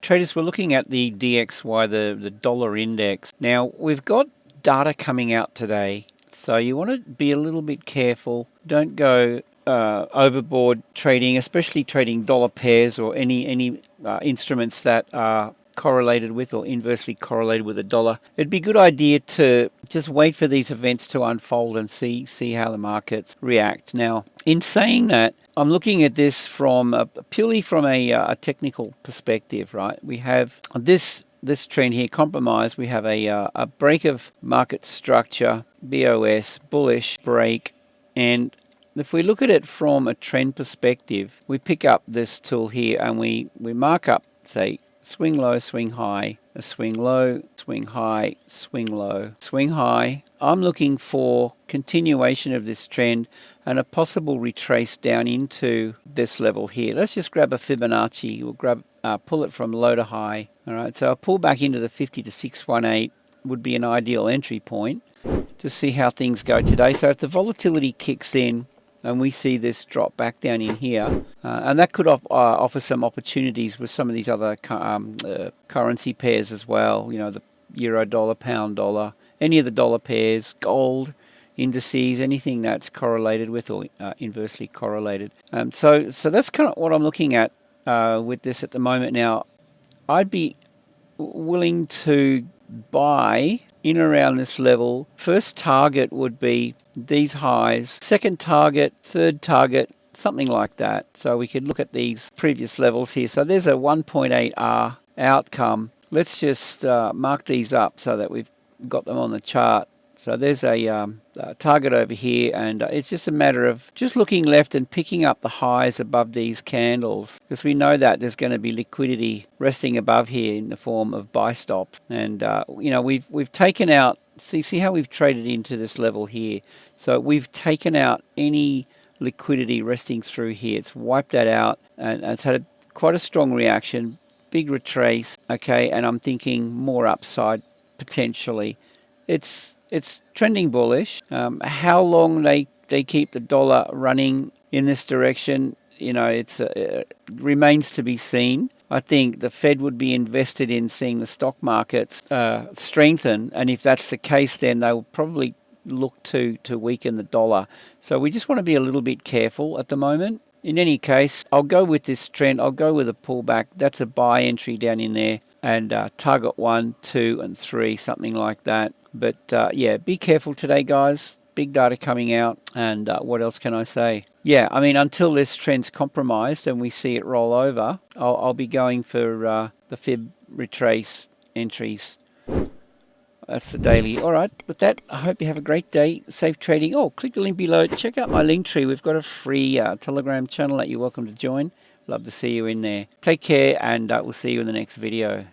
Traders, we're looking at the DXY, the dollar index. Now, we've got data coming out today, so you want to be a little bit careful. Don't go overboard trading, especially trading dollar pairs or any instruments that are correlated with or inversely correlated with the dollar. It'd be a good idea to just wait for these events to unfold and see how the markets react. Now, in saying that, I'm looking at this from purely from a technical perspective, right? We have this trend here, compromise. We have a break of market structure, BOS, bullish break, and if we look at it from a trend perspective, we pick up this tool here and we mark up, say, swing low, swing high, a swing low, swing high, swing low, swing high. I'm looking for continuation of this trend and a possible retrace down into this level here. Let's just grab a Fibonacci. We'll pull it from low to high. All right, so I'll pull back into the 50 to 618 would be an ideal entry point to see how things go today. So if the volatility kicks in and we see this drop back down in here, and that could offer some opportunities with some of these other currency pairs as well, you know, the euro dollar, pound dollar, any of the dollar pairs, gold, indices, anything that's correlated with or inversely correlated. So that's kind of what I'm looking at with this at the moment. Now, I'd be willing to buy in around this level. First target would be these highs, second target, third target, something like that. So we could look at these previous levels here. So there's a 1.8R outcome. Let's just mark these up so that we've got them on the chart. So there's a target over here, and it's just a matter of just looking left and picking up the highs above these candles, because we know that there's going to be liquidity resting above here in the form of buy stops. And you know, we've taken out, see how we've traded into this level here. So we've taken out any liquidity resting through here. It's wiped that out, and it's had quite a strong reaction, big retrace. Okay, and I'm thinking more upside potentially. It's trending bullish. How long they keep the dollar running in this direction, you know, it remains to be seen. I think the Fed would be invested in seeing the stock markets strengthen, and if that's the case, then they will probably look to weaken the dollar. So we just want to be a little bit careful at the moment. In any case, I'll go with this trend. I'll go with a pullback. That's a buy entry down in there, and target 1, 2, and 3, something like that. But yeah, be careful today, guys. Big data coming out, and what else can I say? Yeah, I mean, until this trend's compromised and we see it roll over, I'll be going for the fib retrace entries. That's the daily. All right, with that, I hope you have a great day. Safe trading. Oh, click the link below. Check out my link tree. We've got a free Telegram channel that you're welcome to join. Love to see you in there. Take care, and we'll see you in the next video.